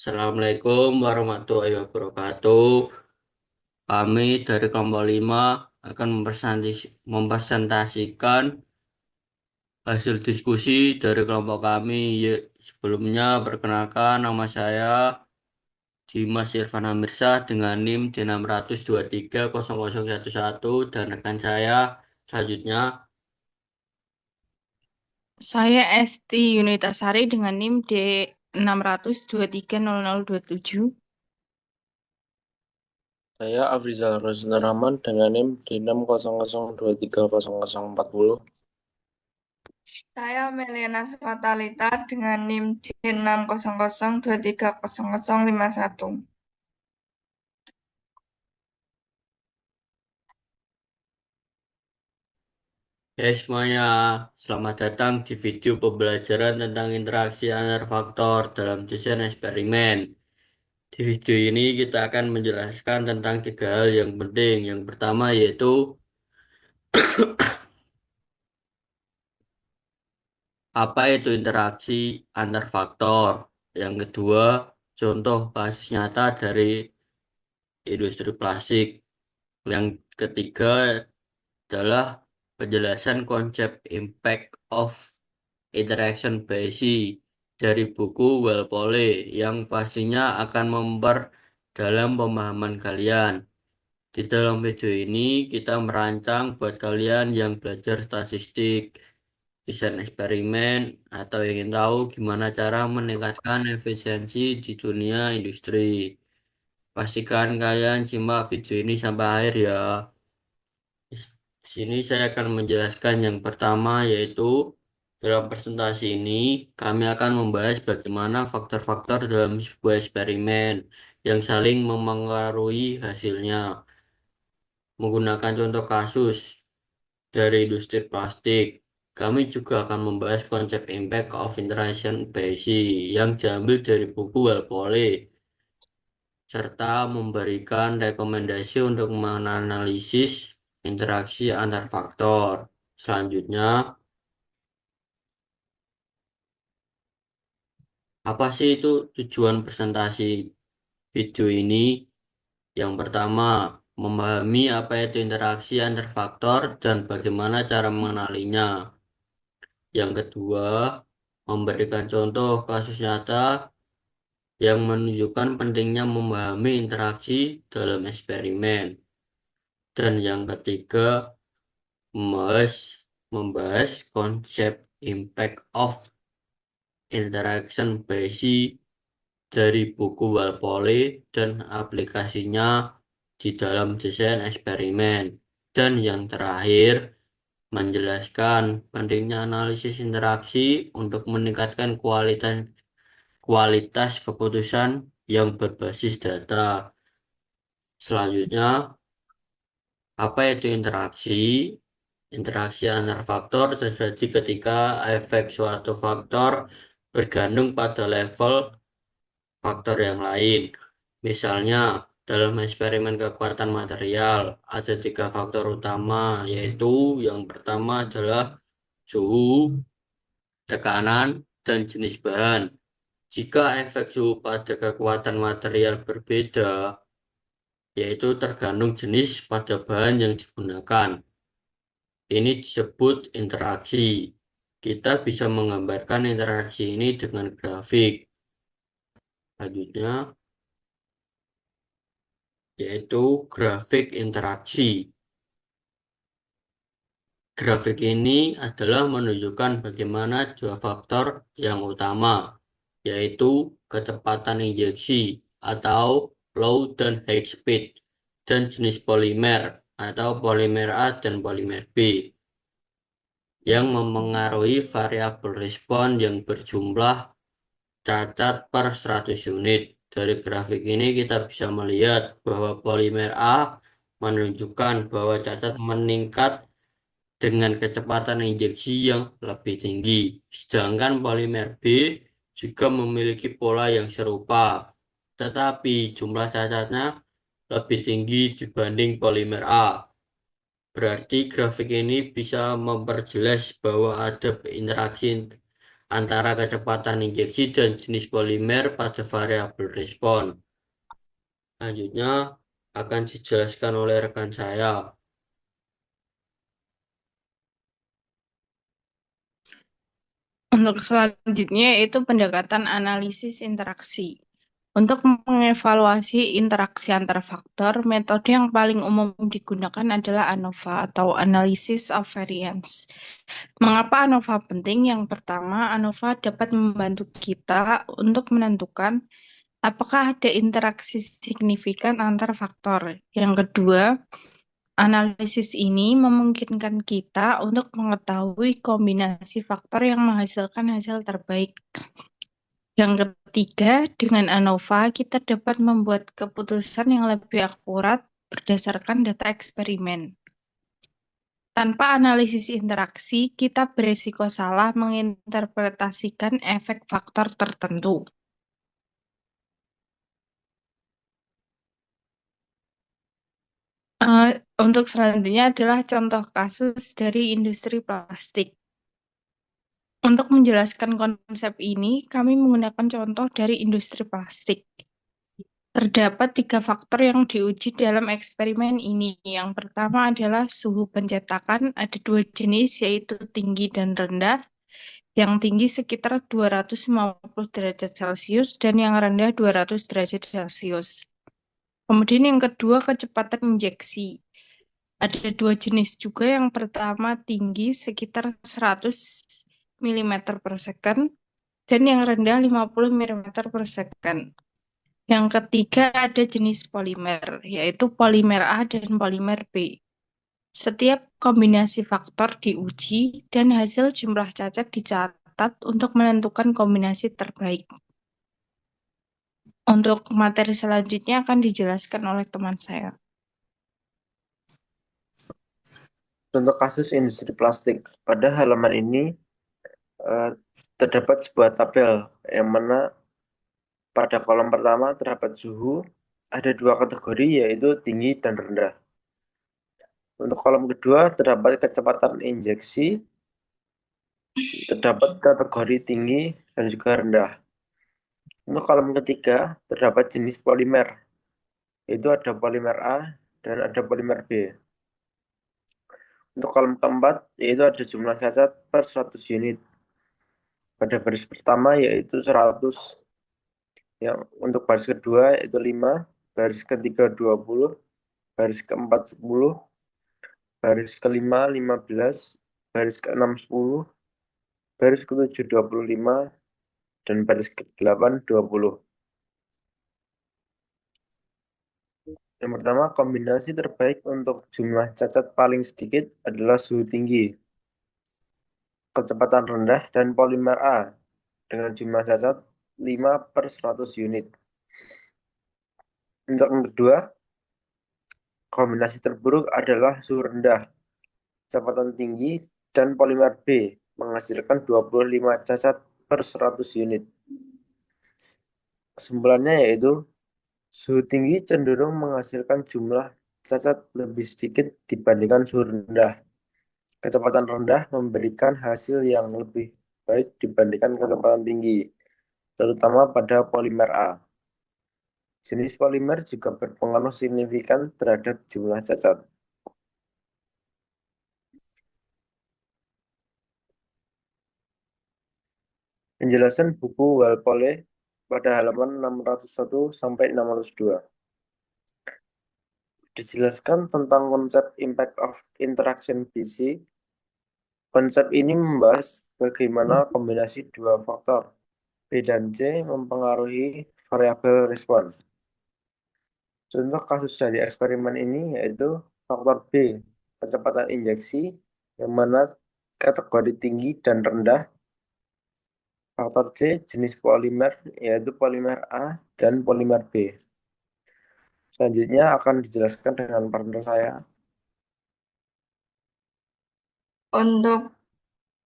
Assalamualaikum warahmatullahi wabarakatuh. Kami dari kelompok 5 akan mempresentasikan hasil diskusi dari kelompok kami. Sebelumnya, perkenalkan nama saya Dimas Irfan Amirsyah dengan NIM D6230011 dan rekan saya selanjutnya. Saya Esti Yunitasari dengan NIM D6230027. Saya Afrizal Rosner Rahman dengan NIM D600230040. Saya Meliana Swatalita dengan NIM D600230051. Semuanya, selamat datang di video pembelajaran tentang interaksi antar faktor dalam desain eksperimen. Di video ini kita akan menjelaskan tentang tiga hal yang penting. Yang pertama yaitu apa itu interaksi antar faktor. Yang kedua, contoh kasus nyata dari industri plastik. Yang ketiga adalah penjelasan konsep impact of interaction basis dari buku Walpole yang pastinya akan memperdalam pemahaman kalian. Di dalam video ini kita merancang buat kalian yang belajar statistik, desain eksperimen, atau ingin tahu gimana cara meningkatkan efisiensi di dunia industri. Pastikan kalian simak video ini sampai akhir ya. Di sini saya akan menjelaskan yang pertama yaitu dalam presentasi ini kami akan membahas bagaimana faktor-faktor dalam sebuah eksperimen yang saling memengaruhi hasilnya. Menggunakan contoh kasus dari industri plastik, kami juga akan membahas konsep impact of interaction basis yang diambil dari buku Walpole, serta memberikan rekomendasi untuk menganalisis interaksi antar faktor. Selanjutnya, apa sih itu tujuan presentasi video ini? Yang pertama, memahami apa itu interaksi antar faktor dan bagaimana cara mengenalinya. Yang kedua, memberikan contoh kasus nyata yang menunjukkan pentingnya memahami interaksi dalam eksperimen. Dan yang ketiga, membahas, membahas konsep impact of interaction basis dari buku Walpole dan aplikasinya di dalam desain eksperimen. Dan yang terakhir, menjelaskan pentingnya analisis interaksi untuk meningkatkan kualitas keputusan yang berbasis data. Selanjutnya, apa itu interaksi? Interaksi antar faktor terjadi ketika efek suatu faktor bergantung pada level faktor yang lain. Misalnya, dalam eksperimen kekuatan material, ada tiga faktor utama, yaitu yang pertama adalah suhu, tekanan, dan jenis bahan. Jika efek suhu pada kekuatan material berbeda, yaitu tergantung jenis pada bahan yang digunakan. Ini disebut interaksi. Kita bisa menggambarkan interaksi ini dengan grafik. Selanjutnya, yaitu grafik interaksi. Grafik ini adalah menunjukkan bagaimana dua faktor yang utama, yaitu kecepatan injeksi atau low dan high speed, dan jenis polimer atau polimer A dan polimer B, yang memengaruhi variabel respon yang berjumlah cacat per 100 unit. Dari grafik ini kita bisa melihat bahwa polimer A menunjukkan bahwa cacat meningkat dengan kecepatan injeksi yang lebih tinggi. Sedangkan polimer B juga memiliki pola yang serupa, tetapi jumlah cacatnya lebih tinggi dibanding polimer A. Berarti grafik ini bisa memperjelas bahwa ada interaksi antara kecepatan injeksi dan jenis polimer pada variabel respon. Selanjutnya akan dijelaskan oleh rekan saya. Untuk selanjutnya yaitu pendekatan analisis interaksi. Untuk mengevaluasi interaksi antar faktor, metode yang paling umum digunakan adalah ANOVA atau Analysis of Variance. Mengapa ANOVA penting? Yang pertama, ANOVA dapat membantu kita untuk menentukan apakah ada interaksi signifikan antar faktor. Yang kedua, analisis ini memungkinkan kita untuk mengetahui kombinasi faktor yang menghasilkan hasil terbaik. Yang ketiga, dengan ANOVA kita dapat membuat keputusan yang lebih akurat berdasarkan data eksperimen. Tanpa analisis interaksi, kita berisiko salah menginterpretasikan efek faktor tertentu. Untuk selanjutnya adalah contoh kasus dari industri plastik. Untuk menjelaskan konsep ini, kami menggunakan contoh dari industri plastik. Terdapat 3 faktor yang diuji dalam eksperimen ini. Yang pertama adalah suhu pencetakan, ada 2 jenis, yaitu tinggi dan rendah. Yang tinggi sekitar 250 derajat Celcius dan yang rendah 200 derajat Celcius. Kemudian yang kedua, kecepatan injeksi. Ada 2 jenis juga, yang pertama tinggi sekitar 100 mm per second dan yang rendah 50 mm per second. Yang ketiga ada jenis polimer, yaitu polimer A dan polimer B. Setiap kombinasi faktor diuji dan hasil jumlah cacat dicatat untuk menentukan kombinasi terbaik. Untuk materi selanjutnya akan dijelaskan oleh teman saya. Contoh kasus industri plastik. Pada halaman ini terdapat sebuah tabel yang mana pada kolom pertama terdapat suhu, ada 2 kategori yaitu tinggi dan rendah. Untuk kolom kedua terdapat kecepatan injeksi, terdapat kategori tinggi dan juga rendah. Untuk kolom ketiga terdapat jenis polimer, yaitu ada polimer A dan ada polimer B. Untuk kolom keempat yaitu ada jumlah cacat per 100 unit. Pada baris pertama yaitu 100, yang untuk baris kedua yaitu 5, baris ketiga 20, baris keempat 10, baris kelima 15, baris keenam 10, baris ketujuh 25, dan baris ke-8 20. Yang pertama, kombinasi terbaik untuk jumlah cacat paling sedikit adalah suhu tinggi, kecepatan rendah, dan polimer A dengan jumlah cacat 5 per 100 unit. Untuk yang kedua, kombinasi terburuk adalah suhu rendah, kecepatan tinggi, dan polimer B menghasilkan 25 cacat per 100 unit. Kesimpulannya yaitu suhu tinggi cenderung menghasilkan jumlah cacat lebih sedikit dibandingkan suhu rendah. Kecepatan rendah memberikan hasil yang lebih baik dibandingkan kecepatan tinggi, terutama pada polimer A. Jenis polimer juga berpengaruh signifikan terhadap jumlah cacat. Penjelasan buku Walpole pada halaman 601 sampai 602. Dijelaskan tentang konsep impact of interaction BC. Konsep ini membahas bagaimana kombinasi 2 faktor B dan C mempengaruhi variabel respon. Contoh kasus dari eksperimen ini yaitu faktor B, kecepatan injeksi, yang mana kategori tinggi dan rendah. Faktor C, jenis polimer, yaitu polimer A dan polimer B. Selanjutnya akan dijelaskan dengan partner saya. Untuk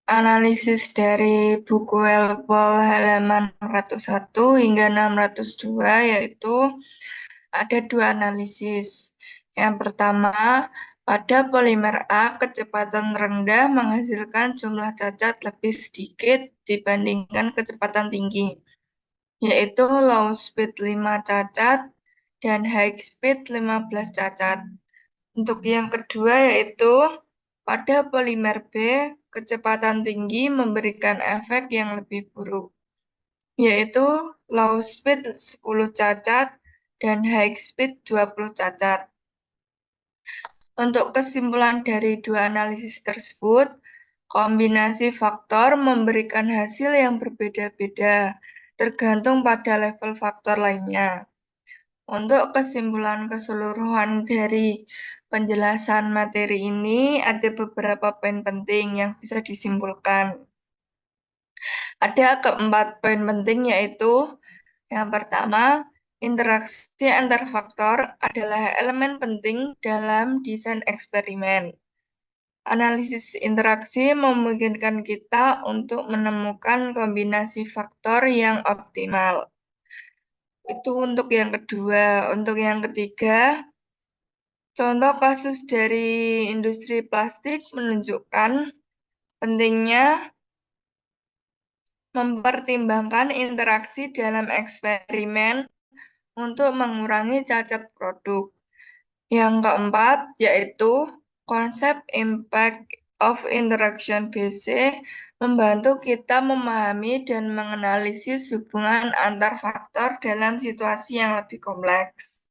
analisis dari buku Walpole halaman 601 hingga 602 yaitu ada 2 analisis. Yang pertama, Pada polimer A, kecepatan rendah menghasilkan jumlah cacat lebih sedikit dibandingkan kecepatan tinggi, yaitu low speed 5 cacat dan high speed 15 cacat. Untuk yang kedua yaitu pada polimer B, kecepatan tinggi memberikan efek yang lebih buruk, yaitu low speed 10 cacat dan high speed 20 cacat. Untuk kesimpulan dari dua analisis tersebut, kombinasi faktor memberikan hasil yang berbeda-beda, tergantung pada level faktor lainnya. Untuk kesimpulan keseluruhan dari penjelasan materi ini, ada beberapa poin penting yang bisa disimpulkan. Ada keempat poin penting, yaitu yang pertama, interaksi antar faktor adalah elemen penting dalam desain eksperimen. Analisis interaksi memungkinkan kita untuk menemukan kombinasi faktor yang optimal. Itu untuk yang kedua. Untuk yang ketiga, contoh kasus dari industri plastik menunjukkan pentingnya mempertimbangkan interaksi dalam eksperimen untuk mengurangi cacat produk. Yang keempat, yaitu konsep Impact of Interaction BC membantu kita memahami dan menganalisis hubungan antar faktor dalam situasi yang lebih kompleks.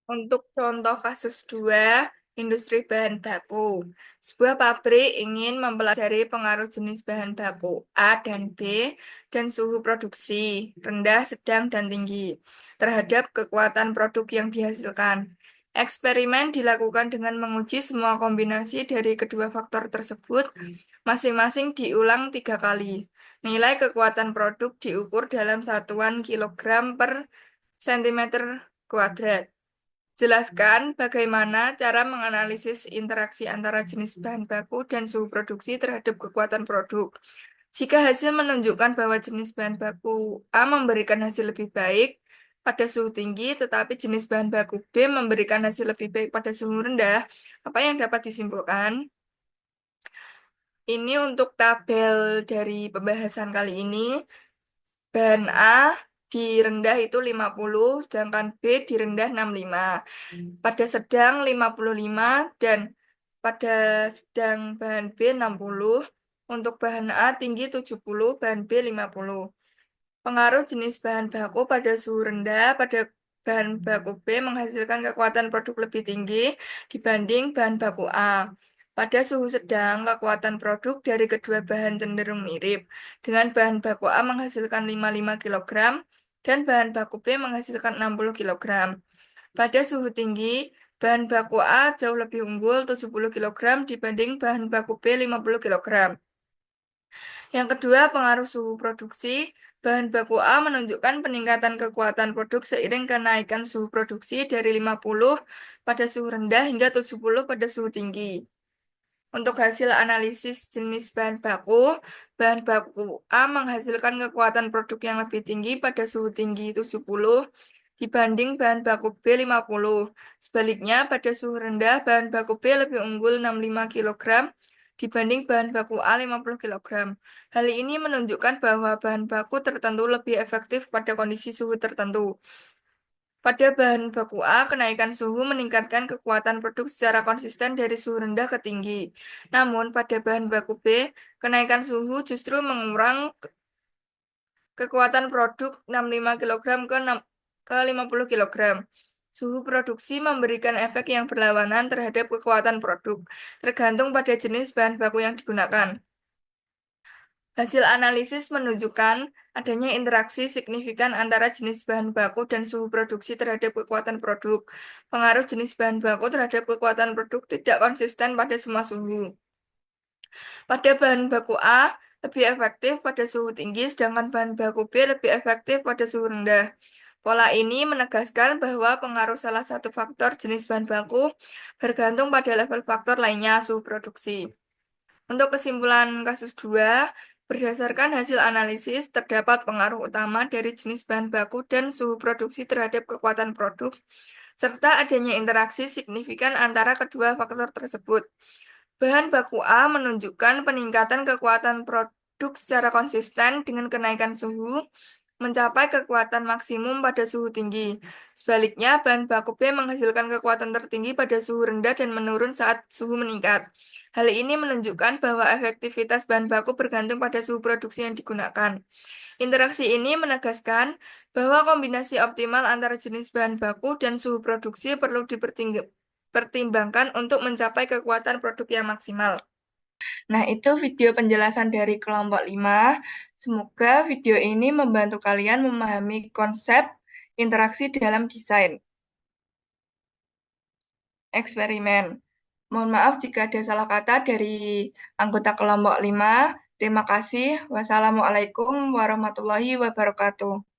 Untuk contoh kasus 2, industri bahan baku. Sebuah pabrik ingin mempelajari pengaruh jenis bahan baku A dan B dan suhu produksi rendah, sedang, dan tinggi terhadap kekuatan produk yang dihasilkan. Eksperimen dilakukan dengan menguji semua kombinasi dari kedua faktor tersebut, masing-masing diulang 3 kali. Nilai kekuatan produk diukur dalam satuan kilogram per sentimeter kuadrat. Jelaskan bagaimana cara menganalisis interaksi antara jenis bahan baku dan suhu produksi terhadap kekuatan produk. Jika hasil menunjukkan bahwa jenis bahan baku A memberikan hasil lebih baik pada suhu tinggi, tetapi jenis bahan baku B memberikan hasil lebih baik pada suhu rendah, apa yang dapat disimpulkan? Ini untuk tabel dari pembahasan kali ini. Bahan A di rendah itu 50, sedangkan B di rendah 65. Pada sedang 55 dan pada sedang bahan B 60. Untuk bahan A tinggi 70, bahan B 50. Pengaruh jenis bahan baku pada suhu rendah pada bahan baku B menghasilkan kekuatan produk lebih tinggi dibanding bahan baku A. Pada suhu sedang, kekuatan produk dari kedua bahan cenderung mirip, dengan bahan baku A menghasilkan 55 kg dan bahan baku B menghasilkan 60 kg. Pada suhu tinggi, bahan baku A jauh lebih unggul 70 kg dibanding bahan baku B 50 kg. Yang kedua, pengaruh suhu produksi. Bahan baku A menunjukkan peningkatan kekuatan produk seiring kenaikan suhu produksi dari 50 pada suhu rendah hingga 70 pada suhu tinggi. Untuk hasil analisis jenis bahan baku A menghasilkan kekuatan produk yang lebih tinggi pada suhu tinggi 70 dibanding bahan baku B 50. Sebaliknya, pada suhu rendah, bahan baku B lebih unggul 65 kg dibanding bahan baku A 50 kg. Hal ini menunjukkan bahwa bahan baku tertentu lebih efektif pada kondisi suhu tertentu. Pada bahan baku A, kenaikan suhu meningkatkan kekuatan produk secara konsisten dari suhu rendah ke tinggi. Namun, pada bahan baku B, kenaikan suhu justru mengurang kekuatan produk 65 kg ke 50 kg. Suhu produksi memberikan efek yang berlawanan terhadap kekuatan produk, tergantung pada jenis bahan baku yang digunakan. Hasil analisis menunjukkan adanya interaksi signifikan antara jenis bahan baku dan suhu produksi terhadap kekuatan produk. Pengaruh jenis bahan baku terhadap kekuatan produk tidak konsisten pada semua suhu. Pada bahan baku A, lebih efektif pada suhu tinggi, sedangkan bahan baku B lebih efektif pada suhu rendah. Pola ini menegaskan bahwa pengaruh salah satu faktor jenis bahan baku bergantung pada level faktor lainnya, suhu produksi. Untuk kesimpulan kasus 2, berdasarkan hasil analisis, terdapat pengaruh utama dari jenis bahan baku dan suhu produksi terhadap kekuatan produk. serta adanya interaksi signifikan antara kedua faktor tersebut. Bahan baku A menunjukkan peningkatan kekuatan produk secara konsisten dengan kenaikan suhu, mencapai kekuatan maksimum pada suhu tinggi. Sebaliknya, bahan baku B menghasilkan kekuatan tertinggi pada suhu rendah dan menurun saat suhu meningkat. Hal ini menunjukkan bahwa efektivitas bahan baku bergantung pada suhu produksi yang digunakan. Interaksi ini menegaskan bahwa kombinasi optimal antara jenis bahan baku dan suhu produksi perlu dipertimbangkan untuk mencapai kekuatan produk yang maksimal. Nah, itu video penjelasan dari kelompok 5. Semoga video ini membantu kalian memahami konsep interaksi dalam desain eksperimen. Mohon maaf jika ada salah kata dari anggota kelompok 5. Terima kasih. Wassalamualaikum warahmatullahi wabarakatuh.